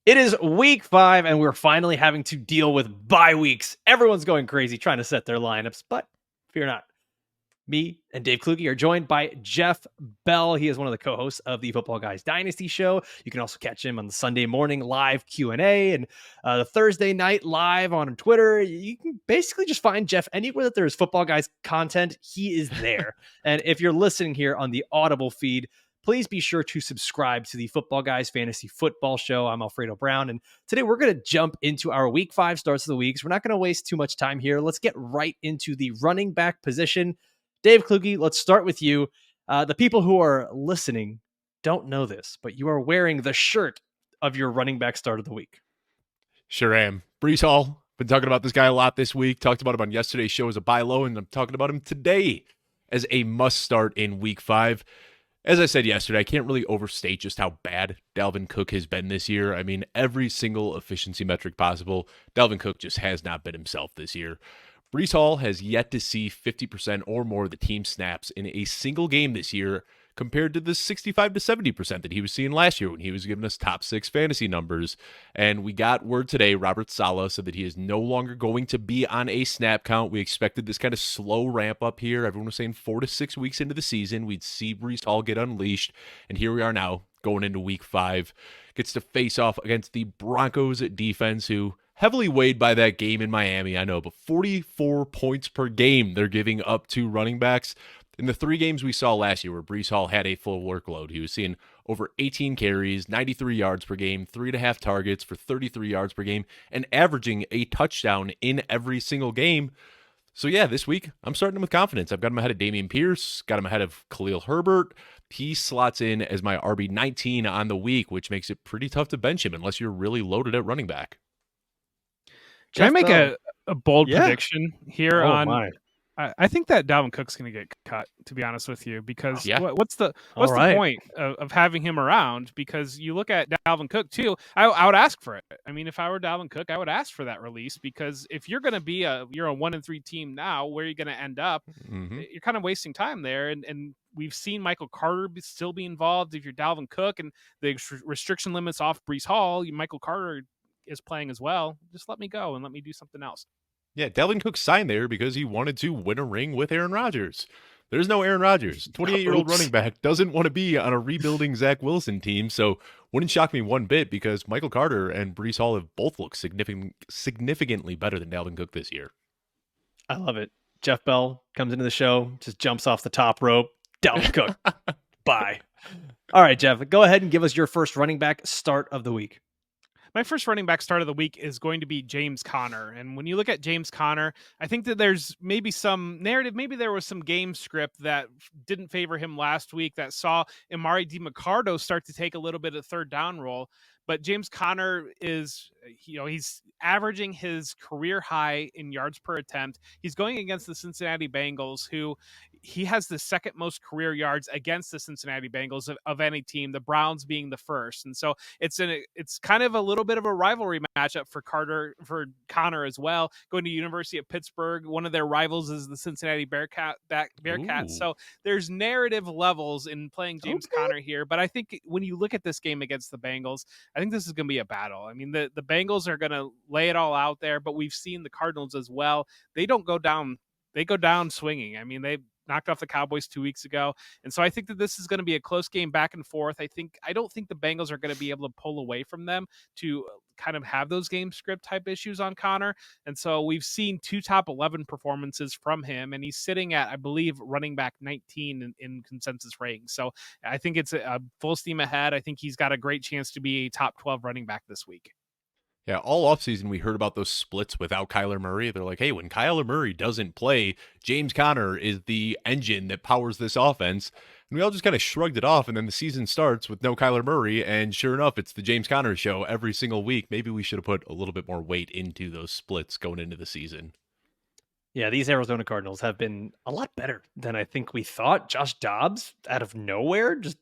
It is week 5, and we're finally having to deal with bye weeks. Everyone's going crazy trying to set their lineups, but fear not. Me and Dave Kluge are joined by Jeff Bell. He is one of the co-hosts of the Football Guys Dynasty Show. You can also catch him on the Sunday morning live Q&A and the Thursday night live on Twitter. You can basically just find Jeff anywhere that there's Football Guys content. He is there. And if you're listening here on the Audible feed, please be sure to subscribe to the Football Guys Fantasy Football Show. I'm Alfredo Brown, and today we're going to jump into our Week 5 starts of the weeks. We're not going to waste too much time here. Let's get right into the running back position. Dave Kluge, let's start with you. The people who are listening don't know this, but you are wearing the shirt of your running back start of the week. Sure am. Breece Hall. Been talking about this guy a lot this week. Talked about him on yesterday's show as a buy low, and I'm talking about him today as a must start in Week 5. As I said yesterday, I can't really overstate just how bad Dalvin Cook has been this year. I mean, every single efficiency metric possible, Dalvin Cook just has not been himself this year. Breece Hall has yet to see 50% or more of the team snaps in a single game this year compared to the 65 to 70% that he was seeing last year when he was giving us top 6 fantasy numbers. And we got word today, Robert Saleh said that he is no longer going to be on a snap count. We expected this kind of slow ramp up here. Everyone was saying 4 to 6 weeks into the season, we'd see Breece Hall get unleashed. And here we are now going into Week 5. Gets to face off against the Broncos defense, who heavily weighed by that game in Miami, I know, but 44 points per game they're giving up to running backs. In the 3 games we saw last year where Breece Hall had a full workload, he was seeing over 18 carries, 93 yards per game, 3.5 targets for 33 yards per game, and averaging a touchdown in every single game. So yeah, this week, I'm starting him with confidence. I've got him ahead of Dameon Pierce, got him ahead of Khalil Herbert. He slots in as my RB19 on the week, which makes it pretty tough to bench him unless you're really loaded at running back. Can I make a bold prediction here My. I think that Dalvin Cook's going to get cut, to be honest with you, because what's the point of having him around? Because you look at Dalvin Cook too. I would ask for it. I mean, if I were Dalvin Cook, I would ask for that release, because if you're going to be you're a 1-3 team now, where are you going to end up? Mm-hmm. You're kind of wasting time there. And we've seen Michael Carter still be involved. If you're Dalvin Cook and the restriction limits off Breece Hall, Michael Carter is playing as well. Just let me go and let me do something else. Yeah, Dalvin Cook signed there because he wanted to win a ring with Aaron Rodgers. There's no Aaron Rodgers. 28-year-old running back doesn't want to be on a rebuilding Zach Wilson team, so wouldn't shock me one bit, because Michael Carter and Breece Hall have both looked significantly better than Dalvin Cook this year. I love it. Jeff Bell comes into the show, just jumps off the top rope. Dalvin Cook. Bye. All right, Jeff, go ahead and give us your first running back start of the week. My first running back start of the week is going to be James Conner. And when you look at James Conner, I think that there's maybe some narrative. Maybe there was some game script that didn't favor him last week that saw Emari DeMarcado start to take a little bit of third down role. But James Conner is, he's averaging his career high in yards per attempt. He's going against the Cincinnati Bengals, who he has the second most career yards against the Cincinnati Bengals of any team, the Browns being the first. And so it's kind of a little bit of a rivalry matchup for Conner as well. Going to University of Pittsburgh, one of their rivals is the Cincinnati Bearcats. So there's narrative levels in playing James Conner here. But I think when you look at this game against the Bengals, I think this is going to be a battle. I mean, the Bengals are going to lay it all out there, but we've seen the Cardinals as well. They don't go down. They go down swinging. I mean, they knocked off the Cowboys 2 weeks ago. And so I think that this is going to be a close game back and forth. I don't think the Bengals are going to be able to pull away from them to kind of have those game script type issues on Conner. And so we've seen 2 top 11 performances from him, and he's sitting at, I believe, running back 19 in consensus ratings. So I think it's a full steam ahead. I think he's got a great chance to be a top 12 running back this week. Yeah, all offseason we heard about those splits without Kyler Murray. They're like, hey, when Kyler Murray doesn't play, James Conner is the engine that powers this offense. And we all just kind of shrugged it off, and then the season starts with no Kyler Murray, and sure enough, it's the James Conner show every single week. Maybe we should have put a little bit more weight into those splits going into the season. Yeah, these Arizona Cardinals have been a lot better than I think we thought. Josh Dobbs, out of nowhere, just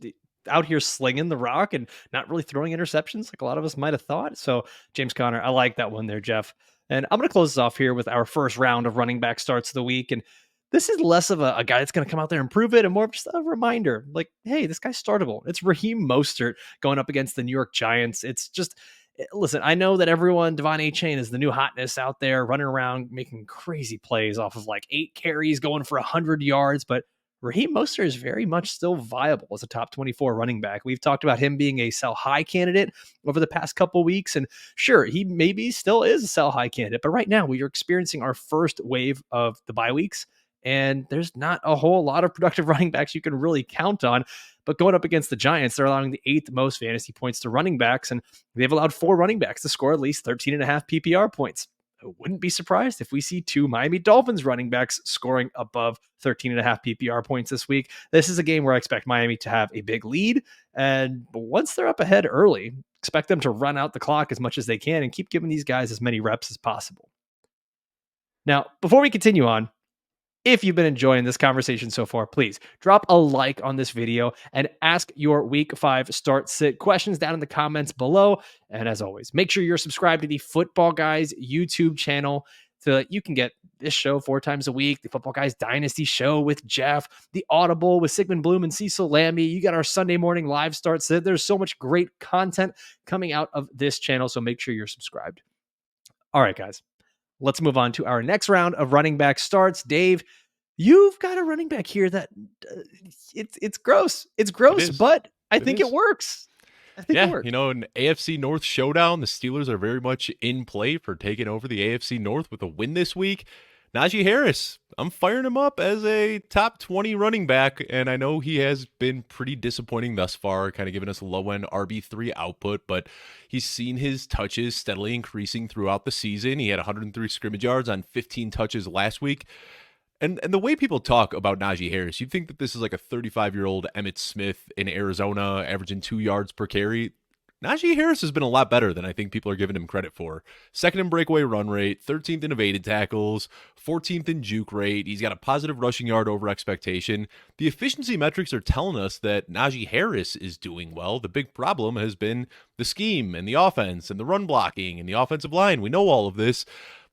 out here slinging the rock and not really throwing interceptions like a lot of us might have thought. So James Conner, I like that one there, Jeff. And I'm going to close this off here with our first round of running back starts of the week. And this is less of a guy that's going to come out there and prove it and more of just a reminder like, hey, this guy's startable. It's Raheem Mostert going up against the New York Giants. Listen, I know that everyone, Devon A-Chain is the new hotness out there, running around making crazy plays off of like 8 carries, going for 100 yards, but Raheem Mostert is very much still viable as a top 24 running back. We've talked about him being a sell high candidate over the past couple weeks. And sure, he maybe still is a sell high candidate. But right now, we are experiencing our first wave of the bye weeks. And there's not a whole lot of productive running backs you can really count on. But going up against the Giants, they're allowing the 8th most fantasy points to running backs. And they've allowed 4 running backs to score at least 13.5 PPR points. I wouldn't be surprised if we see 2 Miami Dolphins running backs scoring above 13.5 PPR points this week. This is a game where I expect Miami to have a big lead. And once they're up ahead early, expect them to run out the clock as much as they can and keep giving these guys as many reps as possible. Now, before we continue on, if you've been enjoying this conversation so far, please drop a like on this video and ask your week 5 start sit questions down in the comments below. And as always, make sure you're subscribed to the Football Guys YouTube channel so that you can get this show 4 times a week, the Football Guys Dynasty show with Jeff, the Audible with Sigmund Bloom and Cecil Lamby. You got our Sunday morning live start sit. There's so much great content coming out of this channel, so make sure you're subscribed. All right, guys. Let's move on to our next round of running back starts. Dave, you've got a running back here that it's gross. It's gross, but I think it works. I think it works. You know, an AFC North showdown. The Steelers are very much in play for taking over the AFC North with a win this week. Najee Harris, I'm firing him up as a top 20 running back, and I know he has been pretty disappointing thus far, kind of giving us a low-end RB3 output, but he's seen his touches steadily increasing throughout the season. He had 103 scrimmage yards on 15 touches last week. And the way people talk about Najee Harris, you'd think that this is like a 35-year-old Emmitt Smith in Arizona averaging 2 yards per carry. Najee Harris has been a lot better than I think people are giving him credit for. 2nd in breakaway run rate, 13th in evaded tackles, 14th in juke rate. He's got a positive rushing yard over expectation. The efficiency metrics are telling us that Najee Harris is doing well. The big problem has been the scheme and the offense and the run blocking and the offensive line. We know all of this.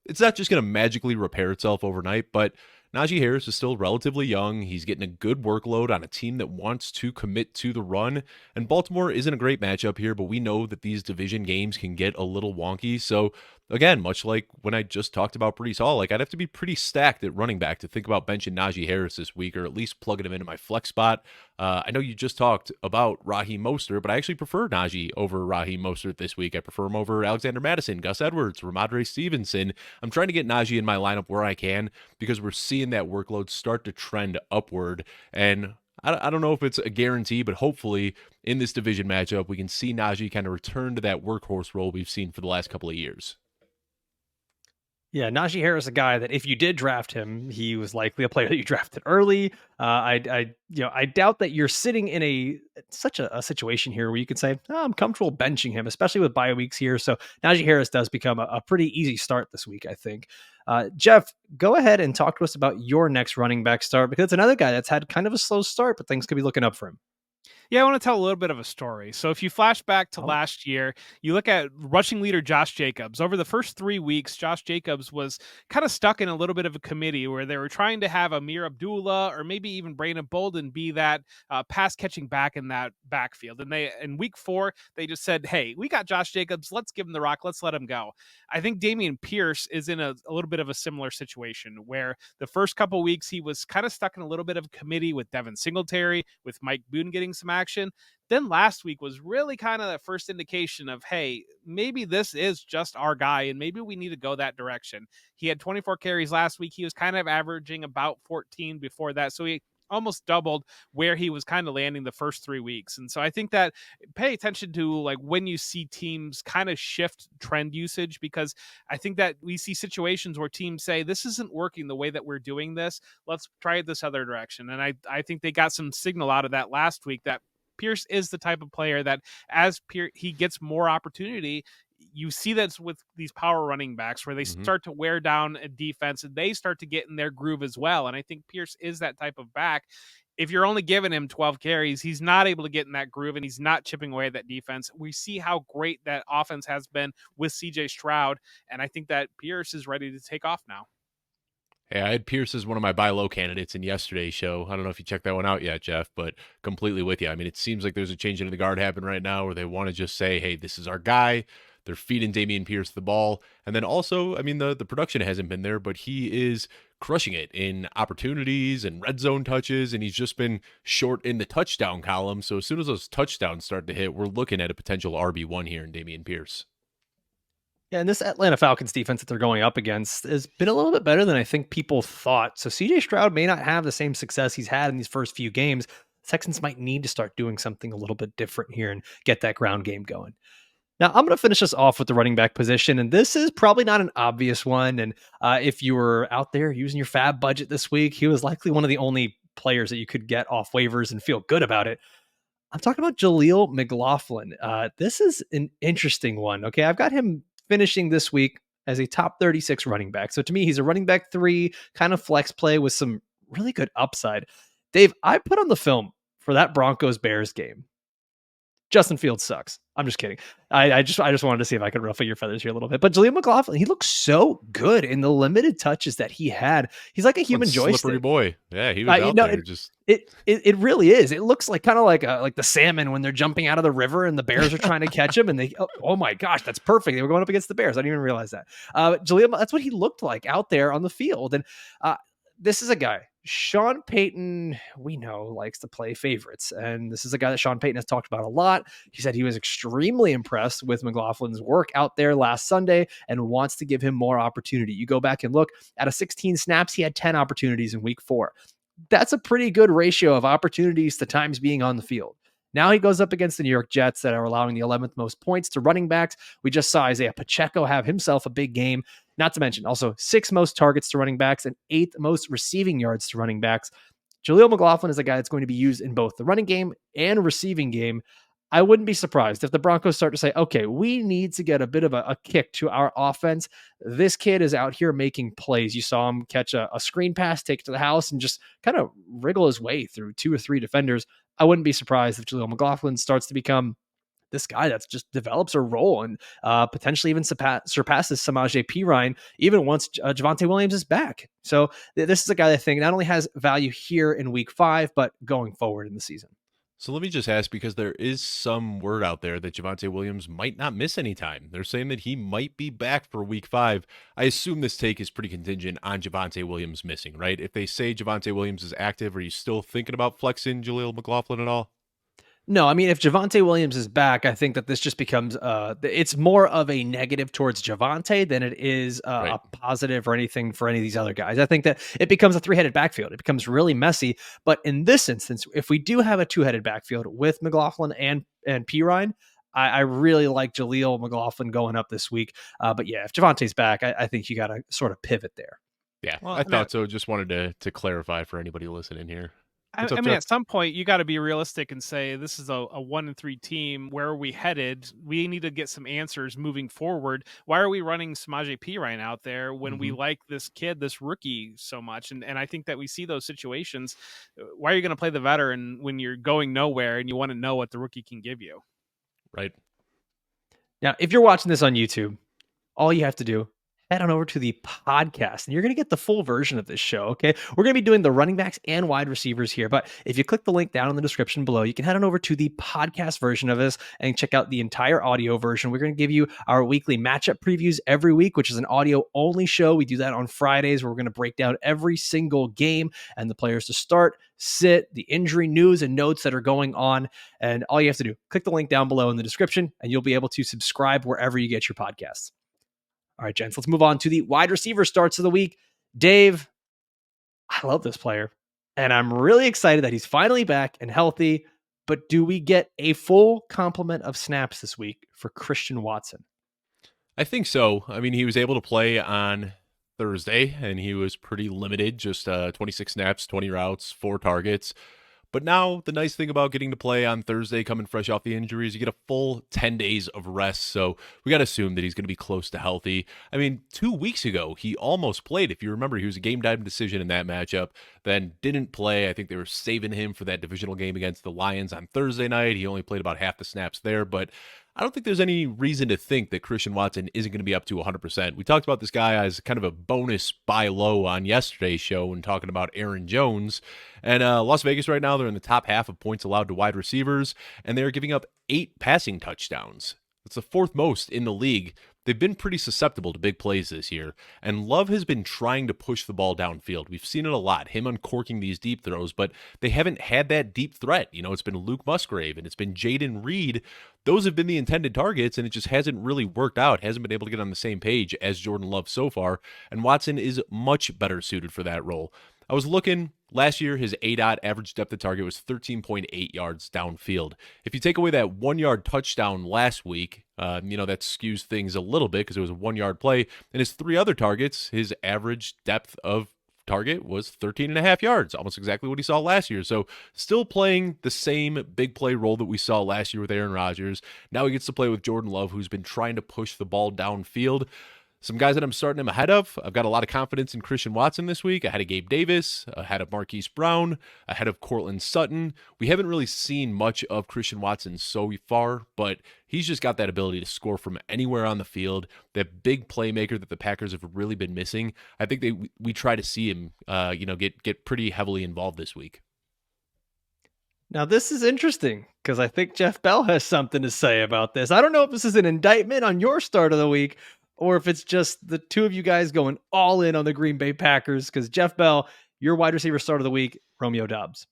It's not just going to magically repair itself overnight, but Najee Harris is still relatively young. He's getting a good workload on a team that wants to commit to the run. And Baltimore isn't a great matchup here, but we know that these division games can get a little wonky. So again, much like when I just talked about Breece Hall, like I'd have to be pretty stacked at running back to think about benching Najee Harris this week, or at least plugging him into my flex spot. I know you just talked about Raheem Mostert, but I actually prefer Najee over Raheem Mostert this week. I prefer him over Alexander Mattison, Gus Edwards, Ramondre Stevenson. I'm trying to get Najee in my lineup where I can because we're seeing that workload start to trend upward. And I don't know if it's a guarantee, but hopefully in this division matchup, we can see Najee kind of return to that workhorse role we've seen for the last couple of years. Yeah, Najee Harris, a guy that if you did draft him, he was likely a player that you drafted early. I doubt that you're sitting in such a situation here where you could say, I'm comfortable benching him, especially with bye weeks here. So Najee Harris does become a pretty easy start this week, I think. Jeff, go ahead and talk to us about your next running back start, because it's another guy that's had kind of a slow start, but things could be looking up for him. Yeah, I want to tell a little bit of a story. So if you flash back to last year, you look at rushing leader Josh Jacobs. Over the first 3 weeks, Josh Jacobs was kind of stuck in a little bit of a committee where they were trying to have Amir Abdullah or maybe even Brandon Bolden be that pass catching back in that backfield. And in week 4, they just said, hey, we got Josh Jacobs. Let's give him the rock. Let's let him go. I think Dameon Pierce is in a little bit of a similar situation where the first couple of weeks he was kind of stuck in a little bit of a committee with Devin Singletary, with Mike Boone getting some action. Then last week was really kind of that first indication of, hey, maybe this is just our guy and maybe we need to go that direction. He had 24 carries last week. He was kind of averaging about 14 before that. So he almost doubled where he was kind of landing the first 3 weeks. And so I think that pay attention to like when you see teams kind of shift trend usage, because I think that we see situations where teams say, this isn't working the way that we're doing this. Let's try it this other direction. And I think they got some signal out of that last week that Pierce is the type of player that as he gets more opportunity, you see that with these power running backs where they start to wear down a defense and they start to get in their groove as well. And I think Pierce is that type of back. If you're only giving him 12 carries, he's not able to get in that groove and he's not chipping away at that defense. We see how great that offense has been with CJ Stroud. And I think that Pierce is ready to take off now. Hey, I had Pierce as one of my buy low candidates in yesterday's show. I don't know if you checked that one out yet, Jeff, but completely with you. I mean, it seems like there's a change into the guard happening right now where they want to just say, hey, this is our guy. They're feeding Dameon Pierce the ball. And then also, I mean, the production hasn't been there, but he is crushing it in opportunities and red zone touches, and he's just been short in the touchdown column. So as soon as those touchdowns start to hit, we're looking at a potential RB1 here in Dameon Pierce. Yeah, and this Atlanta Falcons defense that they're going up against has been a little bit better than I think people thought. So CJ Stroud may not have the same success he's had in these first few games. Texans might need to start doing something a little bit different here and get that ground game going. Now, I'm going to finish us off with the running back position, and this is probably not an obvious one. And if you were out there using your fab budget this week, he was likely one of the only players that you could get off waivers and feel good about it. I'm talking about Jaleel McLaughlin. This is an interesting one. Okay, I've got him finishing this week as a top 36 running back. So to me, he's a running back 3, kind of flex play with some really good upside. Dave, I put on the film for that Broncos-Bears game. Justin Fields sucks. I'm just kidding. I just wanted to see if I could ruffle your feathers here a little bit. But Jaleel McLaughlin, he looks so good in the limited touches that he had. He's like a human joystick. Slippery boy. Yeah, he was out there. It really is. It looks like kind of like the salmon when they're jumping out of the river and the bears are trying to catch him. And they, oh my gosh, that's perfect. They were going up against the Bears. I didn't even realize that. Jaleel, that's what he looked like out there on the field. And this is a guy, Sean Payton, we know, likes to play favorites. And this is a guy that Sean Payton has talked about a lot. He said he was extremely impressed with McLaughlin's work out there last Sunday and wants to give him more opportunity. You go back and look at a 16 snaps, he had 10 opportunities in week 4. That's a pretty good ratio of opportunities to times being on the field. Now he goes up against the New York Jets that are allowing the 11th most points to running backs. We just saw Isaiah Pacheco have himself a big game. Not to mention also 6th most targets to running backs and 8th most receiving yards to running backs. Jaleel McLaughlin is a guy that's going to be used in both the running game and receiving game. I wouldn't be surprised if the Broncos start to say, okay, we need to get a bit of a kick to our offense. This kid is out here making plays. You saw him catch a screen pass, take it to the house, and just kind of wriggle his way through 2 or 3 defenders. I wouldn't be surprised if Jaleel McLaughlin starts to become this guy that just develops a role and potentially even surpasses Samaje Perine even once Javonte Williams is back. So this is a guy that I think not only has value here in week 5, but going forward in the season. So let me just ask, because there is some word out there that Javonte Williams might not miss any time. They're saying that he might be back for week 5. I assume this take is pretty contingent on Javonte Williams missing, right? If they say Javonte Williams is active, are you still thinking about flexing Jaleel McLaughlin at all? No, I mean, if Javonte Williams is back, I think that this just becomes, it's more of a negative towards Javonte than it is a positive or anything for any of these other guys. I think that it becomes a 3-headed backfield. It becomes really messy. But in this instance, if we do have a 2-headed backfield with McLaughlin and Perine, I really like Jaleel McLaughlin going up this week. But yeah, if Javonte's back, I think you got to sort of pivot there. Yeah, well, I thought so. Just wanted to clarify for anybody listening here. I mean, at some point, you got to be realistic and say this is a 1-3 team. Where are we headed? We need to get some answers moving forward. Why are we running Samaje Perine out there when we like this kid, this rookie, so much? And I think that we see those situations. Why are you going to play the veteran when you're going nowhere and you want to know what the rookie can give you? Right. Now, if you're watching this on YouTube, all you have to do, head on over to the podcast and you're going to get the full version of this show. Okay. We're going to be doing the running backs and wide receivers here, but if you click the link down in the description below, you can head on over to the podcast version of this and check out the entire audio version. We're going to give you our weekly matchup previews every week, which is an audio only show. We do that on Fridays where we're going to break down every single game and the players to start, sit, the injury news and notes that are going on. And all you have to do, click the link down below in the description and you'll be able to subscribe wherever you get your podcasts. All right, gents, let's move on to the wide receiver starts of the week. Dave, I love this player, and I'm really excited that he's finally back and healthy, but do we get a full complement of snaps this week for Christian Watson? I think so. I mean, he was able to play on Thursday, and he was pretty limited, just 26 snaps, 20 routes, 4 targets. But now the nice thing about getting to play on Thursday, coming fresh off the injuries, you get a full 10 days of rest. So we got to assume that he's going to be close to healthy. I mean, 2 weeks ago, he almost played. If you remember, he was a game-time decision in that matchup, then didn't play. I think they were saving him for that divisional game against the Lions on Thursday night. He only played about half the snaps there, but I don't think there's any reason to think that Christian Watson isn't going to be up to 100%. We talked about this guy as kind of a bonus buy low on yesterday's show when talking about Aaron Jones. And Las Vegas right now, they're in the top half of points allowed to wide receivers, and they're giving up 8 passing touchdowns. It's the fourth most in the league. They've been pretty susceptible to big plays this year, and Love has been trying to push the ball downfield. We've seen it a lot, him uncorking these deep throws, but they haven't had that deep threat. It's been Luke Musgrave and it's been Jaden Reed. Those have been the intended targets, and it just hasn't really worked out. Hasn't been able to get on the same page as Jordan Love so far, and Watson is much better suited for that role. I was looking last year, his ADOT average depth of target was 13.8 yards downfield. If you take away that 1 yard touchdown last week, that skews things a little bit because it was a 1 yard play. And his 3 other targets, his average depth of target was 13.5 yards, almost exactly what he saw last year. So still playing the same big play role that we saw last year with Aaron Rodgers. Now he gets to play with Jordan Love, who's been trying to push the ball downfield. Some guys that I'm starting him ahead of, I've got a lot of confidence in Christian Watson this week, ahead of Gabe Davis, ahead of Marquise Brown, ahead of Cortland Sutton. We haven't really seen much of Christian Watson so far, but he's just got that ability to score from anywhere on the field, that big playmaker that the Packers have really been missing. I think we try to see him get pretty heavily involved this week. Now, this is interesting because I think Jeff Bell has something to say about this. I don't know if this is an indictment on your start of the week, or if it's just the two of you guys going all in on the Green Bay Packers, because Jeff Bell, your wide receiver start of the week, Romeo Doubs.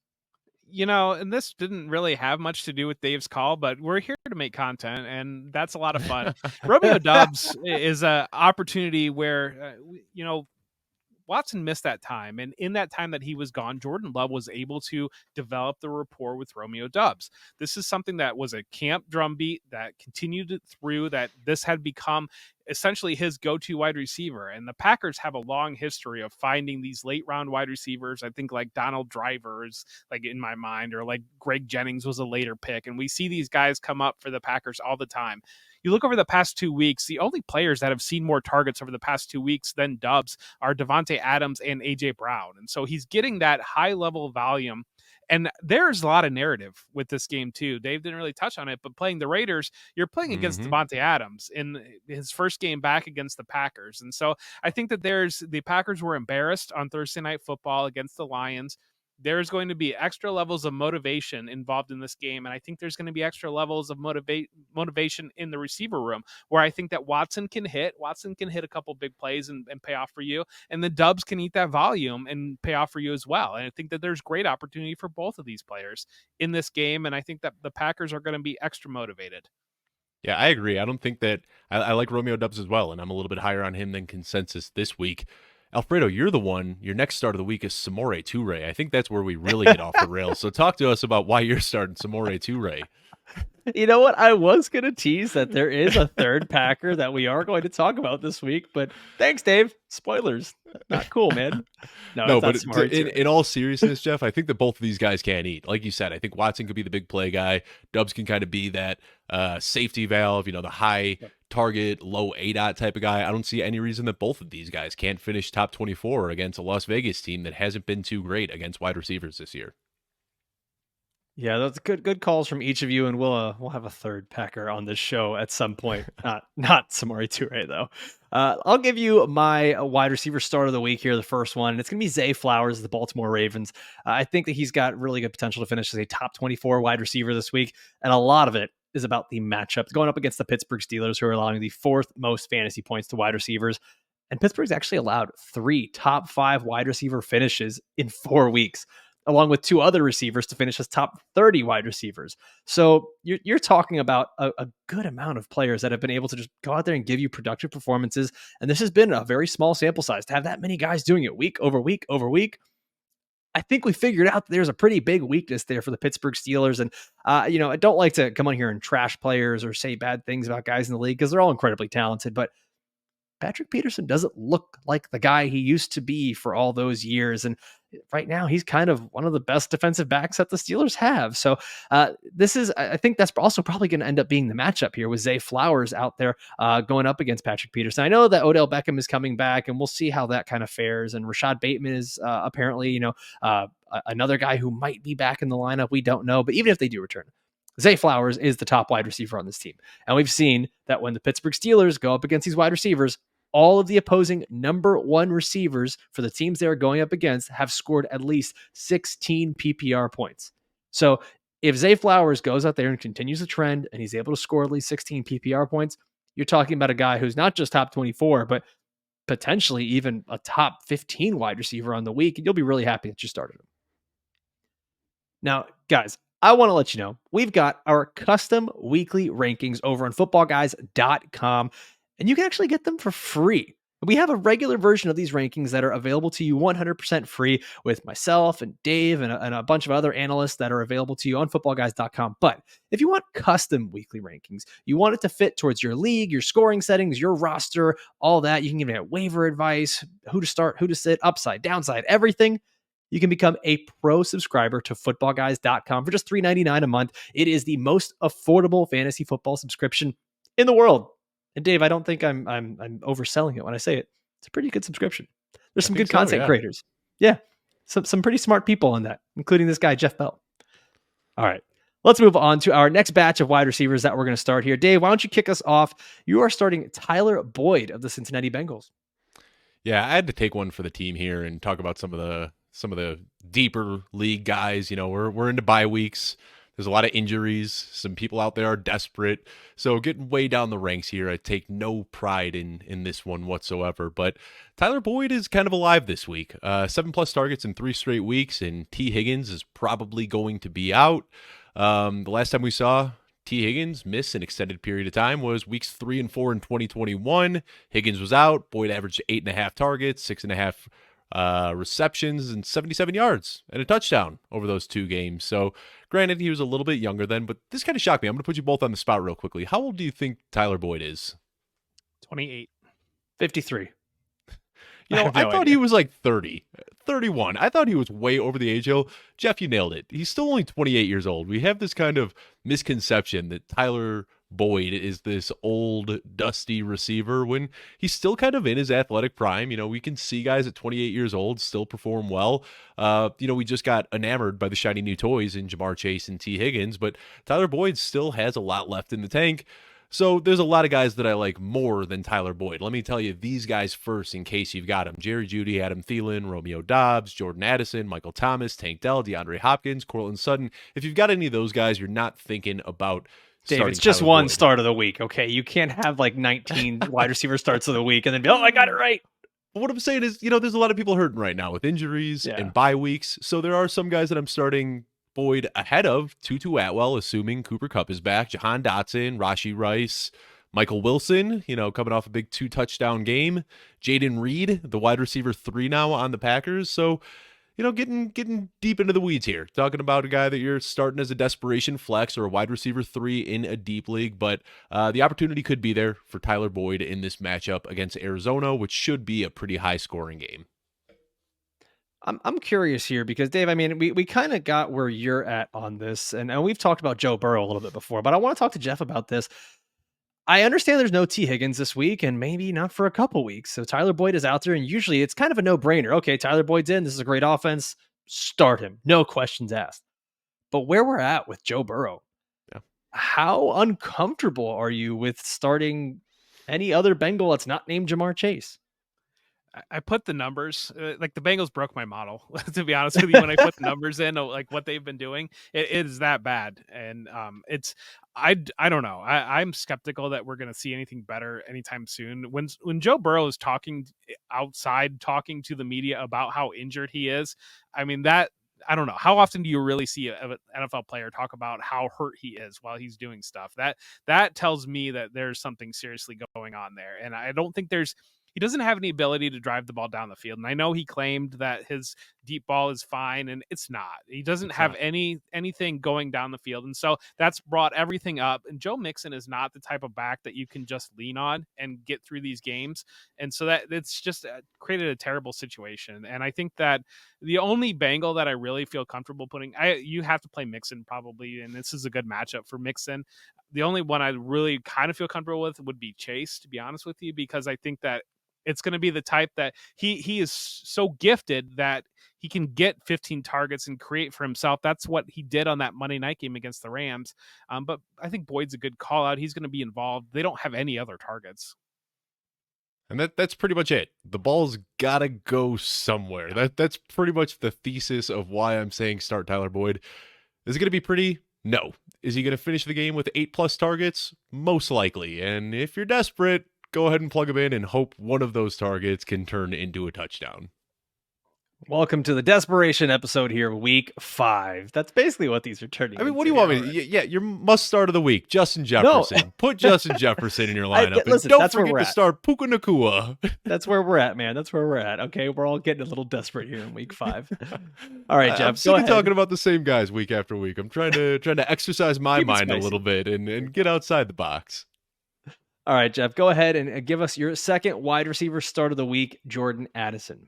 And this didn't really have much to do with Dave's call, but we're here to make content, and that's a lot of fun. Romeo Doubs is an opportunity where, Watson missed that time. And in that time that he was gone, Jordan Love was able to develop the rapport with Romeo Doubs. This is something that was a camp drumbeat that continued through, that this had become essentially his go-to wide receiver. And the Packers have a long history of finding these late round wide receivers. I think like Donald Driver is like in my mind, or like Greg Jennings was a later pick. And we see these guys come up for the Packers all the time. You look over the past 2 weeks, the only players that have seen more targets over the past 2 weeks than Doubs are Devontae Adams and AJ Brown. And so he's getting that high level volume. And there's a lot of narrative with this game too. Dave didn't really touch on it, but playing the Raiders, you're playing against Devontae Adams in his first game back against the Packers. And so I think that the Packers were embarrassed on Thursday Night Football against the Lions. There's going to be extra levels of motivation involved in this game. And I think there's going to be extra levels of motivation in the receiver room, where I think that Watson can hit a couple big plays and pay off for you. And the Doubs can eat that volume and pay off for you as well. And I think that there's great opportunity for both of these players in this game. And I think that the Packers are going to be extra motivated. Yeah, I agree. I don't think that I like Romeo Doubs as well, and I'm a little bit higher on him than consensus this week. Alfredo, your next start of the week is Samori Toure. I think that's where we really get off the rails. So talk to us about why you're starting Samori Toure. You know what? I was going to tease that there is a third Packer that we are going to talk about this week, but thanks, Dave. Spoilers. Not cool, man. No, but in all seriousness, Jeff, I think that both of these guys can eat. Like you said, I think Watson could be the big play guy. Doubs can kind of be that safety valve, the high target, low ADOT type of guy. I don't see any reason that both of these guys can't finish top 24 against a Las Vegas team that hasn't been too great against wide receivers this year. Yeah, that's good calls from each of you, and we'll have a third Packer on this show at some point. Not Samori Toure though. I'll give you my wide receiver start of the week here, the first one, and it's going to be Zay Flowers of the Baltimore Ravens. I think that he's got really good potential to finish as a top 24 wide receiver this week, and a lot of it is about the matchup going up against the Pittsburgh Steelers, who are allowing the fourth most fantasy points to wide receivers. And Pittsburgh's actually allowed 3 top 5 wide receiver finishes in 4 weeks, along with 2 other receivers to finish as top 30 wide receivers. So you're talking about a good amount of players that have been able to just go out there and give you productive performances. And this has been a very small sample size to have that many guys doing it week over week over week. I think we figured out that there's a pretty big weakness there for the Pittsburgh Steelers. And, I don't like to come on here and trash players or say bad things about guys in the league because they're all incredibly talented, but Patrick Peterson doesn't look like the guy he used to be for all those years. And right now he's kind of one of the best defensive backs that the Steelers have. So I think that's also probably going to end up being the matchup here with Zay Flowers out there going up against Patrick Peterson. I know that Odell Beckham is coming back, and we'll see how that kind of fares. And Rashad Bateman is apparently, another guy who might be back in the lineup. We don't know, but even if they do return, Zay Flowers is the top wide receiver on this team. And we've seen that when the Pittsburgh Steelers go up against these wide receivers, all of the opposing number 1 receivers for the teams they're going up against have scored at least 16 PPR points. So If Zay Flowers goes out there and continues the trend and he's able to score at least 16 PPR points, you're talking about a guy who's not just top 24, but potentially even a top 15 wide receiver on the week. And you'll be really happy that you started him. Now, guys, I want to let you know we've got our custom weekly rankings over on footballguys.com, and you can actually get them for free. We have a regular version of these rankings that are available to you 100% free with myself and Dave and a bunch of other analysts that are available to you on footballguys.com. But if you want custom weekly rankings, you want it to fit towards your league, your scoring settings, your roster, all that. You can even get waiver advice, who to start, who to sit, upside, downside, everything. You can become a pro subscriber to footballguys.com for just $3.99 a month. It is the most affordable fantasy football subscription in the world. And Dave, I don't think I'm overselling it when I say it. It's a pretty good subscription. There's some good content creators. Yeah. Some pretty smart people in that, including this guy, Jeff Bell. All right. Let's move on to our next batch of wide receivers that we're going to start here. Dave, why don't you kick us off? You are starting Tyler Boyd of the Cincinnati Bengals. Yeah, I had to take one for the team here and talk about some of the deeper league guys. You know, we're into bye weeks. There's a lot of injuries. Some people out there are desperate. So getting way down the ranks here, I take no pride in this one whatsoever. But Tyler Boyd is kind of alive this week. 7+ targets in 3 straight weeks, and T. Higgins is probably going to be out. The last time we saw T. Higgins miss an extended period of time was weeks 3 and 4 in 2021. Higgins was out. Boyd averaged 8.5 targets, 6.5 receptions, and 77 yards and a touchdown over those 2 games. So granted, he was a little bit younger then, but this kind of shocked me. I'm going to put you both on the spot real quickly. How old do you think Tyler Boyd is? 28. 53. You know, I thought he was like 30, 31. I thought he was way over the age hill. Jeff, you nailed it. He's still only 28 years old. We have this kind of misconception that Tyler Boyd is this old, dusty receiver when he's still kind of in his athletic prime. You know, we can see guys at 28 years old still perform well. You know, we just got enamored by the shiny new toys in Jamar Chase and T. Higgins, but Tyler Boyd still has a lot left in the tank. So there's a lot of guys that I like more than Tyler Boyd. Let me tell you these guys first in case you've got them. Jerry Jeudy, Adam Thielen, Romeo Doubs, Jordan Addison, Michael Thomas, Tank Dell, DeAndre Hopkins, Cortland Sutton. If you've got any of those guys, you're not thinking about Dave, it's just one start of the week, okay? You can't have like 19 wide receiver starts of the week and then be, oh, I got it right. What I'm saying is, you know, there's a lot of people hurting right now with injuries and bye weeks. So there are some guys that I'm starting Boyd ahead of. Tutu Atwell, assuming Cooper Kupp is back. Jahan Dotson, Rashee Rice, Michael Wilson, you know, coming off a big 2-touchdown game. Jaden Reed, the wide receiver 3 now on the Packers. So, you know, getting deep into the weeds here. Talking about a guy that you're starting as a desperation flex or a wide receiver 3 in a deep league. But the opportunity could be there for Tyler Boyd in this matchup against Arizona, which should be a pretty high-scoring game. I'm curious here because, Dave, I mean, we kind of got where you're at on this, and we've talked about Joe Burrow a little bit before, but I want to talk to Jeff about this. I understand there's no T. Higgins this week and maybe not for a couple weeks. So Tyler Boyd is out there, and usually it's kind of a no-brainer. Okay, Tyler Boyd's in. This is a great offense. Start him. No questions asked. But where we're at with Joe Burrow, how uncomfortable are you with starting any other Bengal that's not named Jamar Chase? I put the numbers, like the Bengals broke my model, to be honest with you. When I put the numbers in, like what they've been doing, it is that bad. And I don't know. I'm skeptical that we're going to see anything better anytime soon. When Joe Burrow is talking outside, talking to the media about how injured he is, I mean, that, I don't know. How often do you really see an NFL player talk about how hurt he is while he's doing stuff? That tells me that there's something seriously going on there. And I don't think he doesn't have any ability to drive the ball down the field. And I know he claimed that his deep ball is fine, and it's not. He doesn't have anything going down the field. And so that's brought everything up. And Joe Mixon is not the type of back that you can just lean on and get through these games. And so that it's just created a terrible situation. And I think that the only Bengal that I really feel comfortable putting, you have to play Mixon probably, and this is a good matchup for Mixon. The only one I really kind of feel comfortable with would be Chase, to be honest with you, because I think that it's going to be the type that he is so gifted that he can get 15 targets and create for himself. That's what he did on that Monday night game against the Rams. But I think Boyd's a good call out. He's going to be involved. They don't have any other targets. And that's pretty much it. The ball's got to go somewhere. That's pretty much the thesis of why I'm saying start Tyler Boyd. Is it going to be pretty? No. Is he going to finish the game with 8+ targets? Most likely. And if you're desperate, go ahead and plug him in and hope one of those targets can turn into a touchdown. Welcome to the desperation episode here, week 5. That's basically what these are turning I mean, into. what do you want me to? Yeah, your must start of the week, Justin Jefferson. No. Put Justin Jefferson in your lineup. Listen, and don't that's where forget we're to at. start Puka Nacua. That's where we're at, man. That's where we're at. Okay, we're all getting a little desperate here in week 5. All right, Jeff, I'm sick go of ahead. talking about the same guys week after week. I'm trying to exercise my Keep it mind a spicy. little bit and get outside the box. All right, Jeff, go ahead and give us your second wide receiver start of the week, Jordan Addison.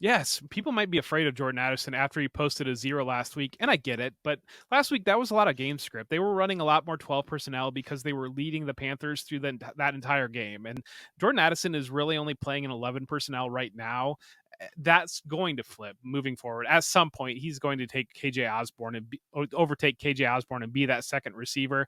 Yes, people might be afraid of Jordan Addison after he posted a 0 last week, and I get it, but last week that was a lot of game script. They were running a lot more 12 personnel because they were leading the Panthers through that entire game, and Jordan Addison is really only playing in 11 personnel right now. That's going to flip moving forward. At some point, he's going to take overtake KJ Osborne and be that second receiver.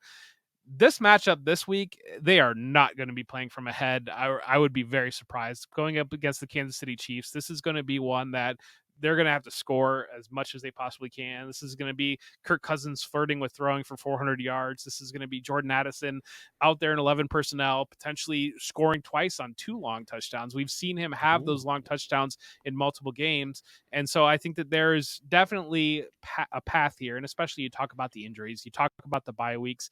This matchup this week, they are not going to be playing from ahead. I would be very surprised going up against the Kansas City Chiefs. This is going to be one that they're going to have to score as much as they possibly can. This is going to be Kirk Cousins flirting with throwing for 400 yards. This is going to be Jordan Addison out there in 11 personnel, potentially scoring twice on 2 long touchdowns. We've seen him have those long touchdowns in multiple games. And so I think that there's definitely a path here. And especially you talk about the injuries, you talk about the bye weeks.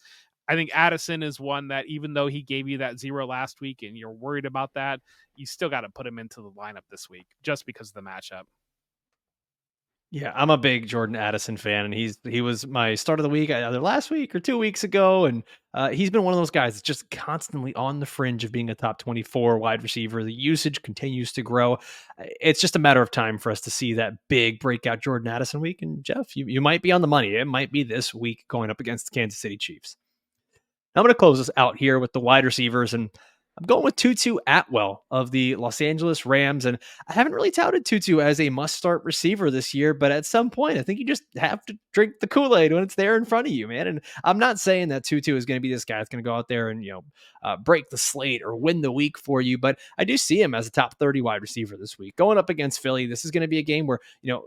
I think Addison is one that even though he gave you that 0 last week and you're worried about that, you still got to put him into the lineup this week just because of the matchup. Yeah, I'm a big Jordan Addison fan, and he was my start of the week either last week or 2 weeks ago, and he's been one of those guys that's just constantly on the fringe of being a top 24 wide receiver. The usage continues to grow. It's just a matter of time for us to see that big breakout Jordan Addison week, and Jeff, you might be on the money. It might be this week going up against the Kansas City Chiefs. I'm going to close this out here with the wide receivers, and I'm going with Tutu Atwell of the Los Angeles Rams. And I haven't really touted Tutu as a must-start receiver this year, but at some point, I think you just have to drink the Kool-Aid when it's there in front of you, man. And I'm not saying that Tutu is going to be this guy that's going to go out there and break the slate or win the week for you, but I do see him as a top 30 wide receiver this week. Going up against Philly, this is going to be a game where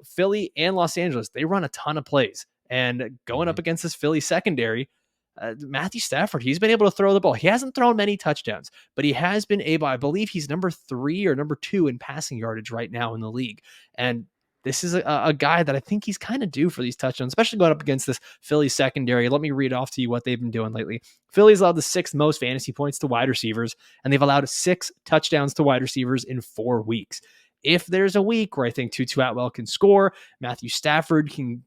Philly and Los Angeles, they run a ton of plays, and going up against this Philly secondary. Matthew Stafford, he's been able to throw the ball. He hasn't thrown many touchdowns, but he has been able, I believe he's number 3 or number 2 in passing yardage right now in the league. And this is a guy that I think he's kind of due for these touchdowns, especially going up against this Philly secondary. Let me read off to you what they've been doing lately. Philly's allowed the 6th most fantasy points to wide receivers, and they've allowed 6 touchdowns to wide receivers in 4 weeks. If there's a week where I think Tutu Atwell can score, Matthew Stafford can,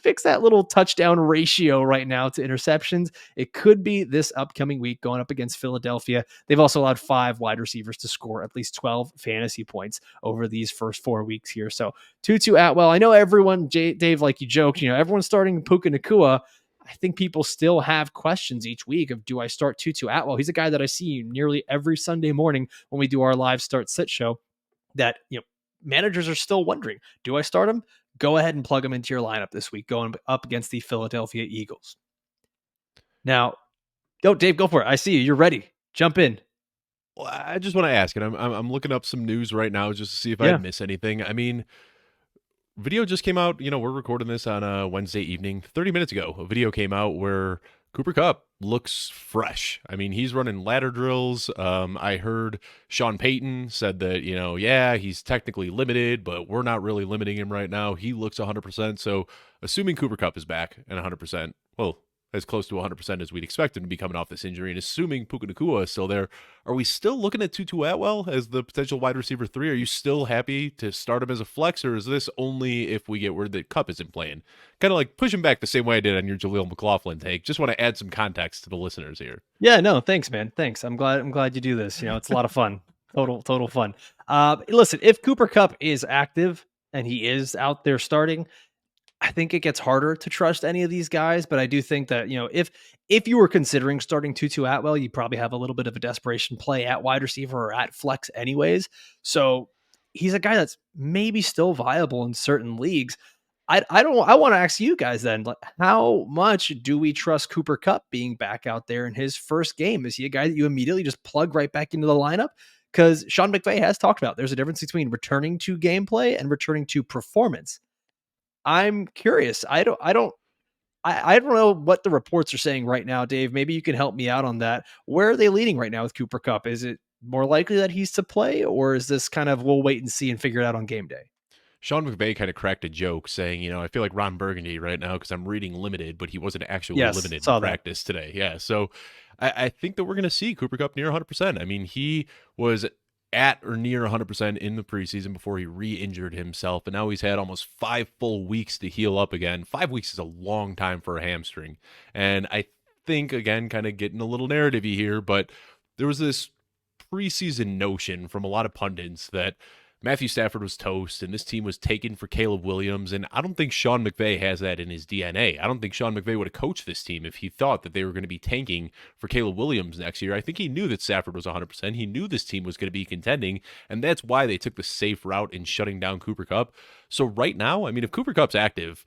fix that little touchdown ratio right now to interceptions, it could be this upcoming week going up against Philadelphia. They've also allowed 5 wide receivers to score at least 12 fantasy points over these first 4 weeks here. So Tutu Atwell, I know everyone, Dave, like you joked, everyone's starting Puka Nacua. I think people still have questions each week of, do I start Tutu Atwell? He's a guy that I see nearly every Sunday morning when we do our live start sit show. That managers are still wondering, do I start him? Go ahead and plug him into your lineup this week, going up against the Philadelphia Eagles. Now, Dave, go for it. I see you. You're ready. Jump in. Well, I just want to ask, and I'm looking up some news right now just to see if I miss anything. I mean, video just came out. We're recording this on a Wednesday evening. 30 minutes ago, a video came out where Cooper Kupp looks fresh. I mean, he's running ladder drills. I heard Sean Payton said that, he's technically limited, but we're not really limiting him right now. He looks 100%. So assuming Cooper Kupp is back and 100%, well, as close to 100% as we'd expect him to be coming off this injury, and assuming Puka Nacua is still there, are we still looking at Tutu Atwell as the potential wide receiver 3? Are you still happy to start him as a flex, or is this only if we get word that Kupp isn't playing? Kind of like pushing back the same way I did on your Jaleel McLaughlin take. Just want to add some context to the listeners here. Yeah, no, thanks, man. Thanks. I'm glad you do this. It's a lot of fun. Total fun. Listen, if Cooper Kupp is active and he is out there starting, I think it gets harder to trust any of these guys, but I do think that, if you were considering starting Tutu Atwell, you probably have a little bit of a desperation play at wide receiver or at flex anyways. So he's a guy that's maybe still viable in certain leagues. I want to ask you guys then, how much do we trust Cooper Kupp being back out there in his first game? Is he a guy that you immediately just plug right back into the lineup? Because Sean McVay has talked about there's a difference between returning to gameplay and returning to performance. I'm curious. I don't I don't know what the reports are saying right now, Dave. Maybe you can help me out on that. Where are they leading right now with Cooper Kupp? Is it more likely that he's to play, or is this kind of we'll wait and see and figure it out on game day? Sean McVay kind of cracked a joke saying, I feel like Ron Burgundy right now because I'm reading limited, but he wasn't actually Yes, limited saw in that. practice today. Yeah. So I think that we're going to see Cooper Kupp near 100%. I mean, he was at or near 100% in the preseason before he re-injured himself, and now he's had almost 5 full weeks to heal up again. 5 weeks is a long time for a hamstring. And I think, again, kind of getting a little narrative-y here, but there was this preseason notion from a lot of pundits that Matthew Stafford was toast and this team was taken for Caleb Williams. And I don't think Sean McVay has that in his DNA. I don't think Sean McVay would have coached this team if he thought that they were going to be tanking for Caleb Williams next year. I think he knew that Stafford was 100%. He knew this team was going to be contending. And that's why they took the safe route in shutting down Cooper Kupp. So right now, I mean, if Cooper Kupp's active,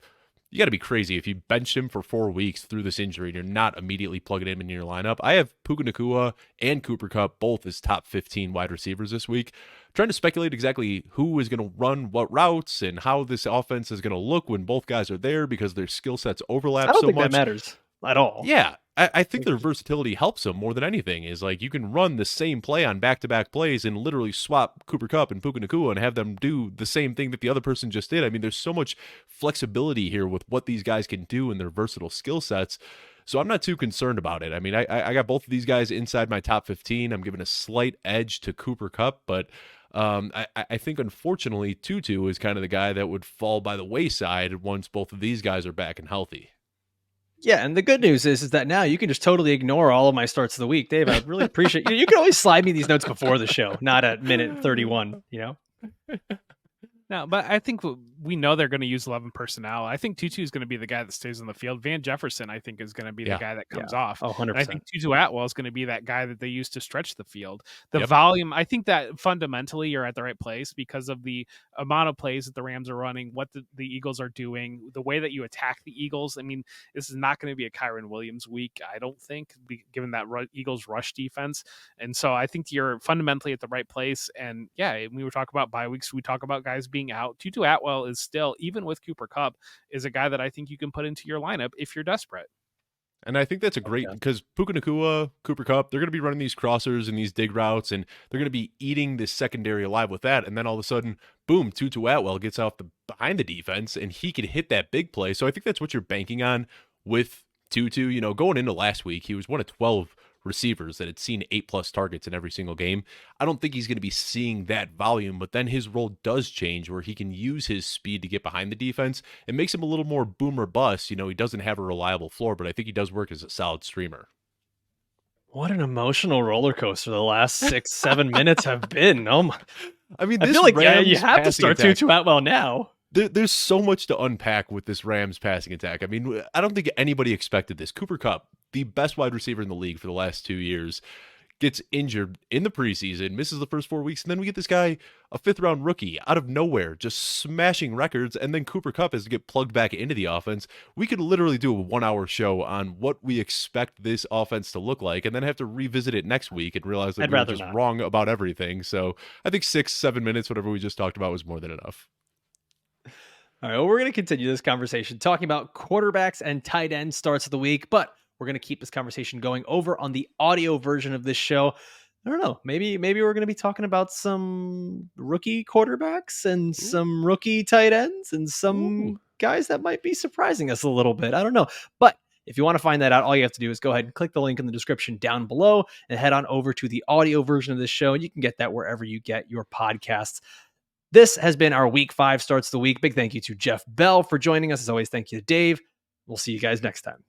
you got to be crazy if you benched him for 4 weeks through this injury and you're not immediately plugging him in your lineup. I have Puka Nacua and Cooper Kupp both as top 15 wide receivers this week. Trying to speculate exactly who is going to run what routes and how this offense is going to look when both guys are there because their skill sets overlap I don't so think much. that matters at all. Yeah, I think their versatility helps them more than anything. Is like you can run the same play on back-to-back plays and literally swap Cooper Kupp and Puka Nacua and have them do the same thing that the other person just did. I mean, there's so much flexibility here with what these guys can do and their versatile skill sets. So I'm not too concerned about it. I mean, I got both of these guys inside my top 15. I'm giving a slight edge to Cooper Kupp, but I think unfortunately Tutu is kind of the guy that would fall by the wayside once both of these guys are back and healthy. Yeah, and the good news is that now you can just totally ignore all of my starts of the week. Dave, I really appreciate you can always slide me these notes before the show, not at minute 31, No, but I think we know they're going to use 11 personnel. I think Tutu is going to be the guy that stays on the field. Van Jefferson, I think, is going to be the guy that comes off. Oh, 100%. And I think Tutu Atwell is going to be that guy that they use to stretch the field. The volume, I think that fundamentally you're at the right place because of the amount of plays that the Rams are running, what the Eagles are doing, the way that you attack the Eagles. I mean, this is not going to be a Kyren Williams week, I don't think, given that Eagles rush defense. And so I think you're fundamentally at the right place. And yeah, we were talking about bye weeks. We talk about guys being out. Tutu Atwell is still, even with Cooper Kupp, is a guy that I think you can put into your lineup if you're desperate. And I think that's a great because Puka Nacua, Cooper Kupp, they're going to be running these crossers and these dig routes, and they're going to be eating this secondary alive with that. And then all of a sudden, boom, Tutu Atwell gets off behind the defense, and he can hit that big play. So I think that's what you're banking on with Tutu. Going into last week, he was one of 12 receivers that had seen 8+ targets in every single game. I don't think he's going to be seeing that volume, but then his role does change where he can use his speed to get behind the defense. It makes him a little more boom or bust. He doesn't have a reliable floor, but I think he does work as a solid streamer. What an emotional roller coaster the last 6-7 minutes have been. Oh my! I mean, I feel like you have to start Tutu Atwell now. There's so much to unpack with this Rams passing attack. I mean, I don't think anybody expected this. Cooper Kupp, the best wide receiver in the league for the last 2 years, gets injured in the preseason, misses the first 4 weeks, and then we get this guy, a 5th-round rookie, out of nowhere, just smashing records, and then Cooper Kupp has to get plugged back into the offense. We could literally do a 1-hour show on what we expect this offense to look like, and then have to revisit it next week and realize that we're just wrong about everything. So I think 6-7 minutes, whatever we just talked about, was more than enough. All right, well, we're going to continue this conversation talking about quarterbacks and tight end starts of the week, but we're going to keep this conversation going over on the audio version of this show. I don't know. Maybe we're going to be talking about some rookie quarterbacks and some rookie tight ends and some guys that might be surprising us a little bit. I don't know. But if you want to find that out, all you have to do is go ahead and click the link in the description down below and head on over to the audio version of this show. And you can get that wherever you get your podcasts. This has been our week 5 starts of the week. Big thank you to Jeff Bell for joining us. As always, thank you to Dave. We'll see you guys next time.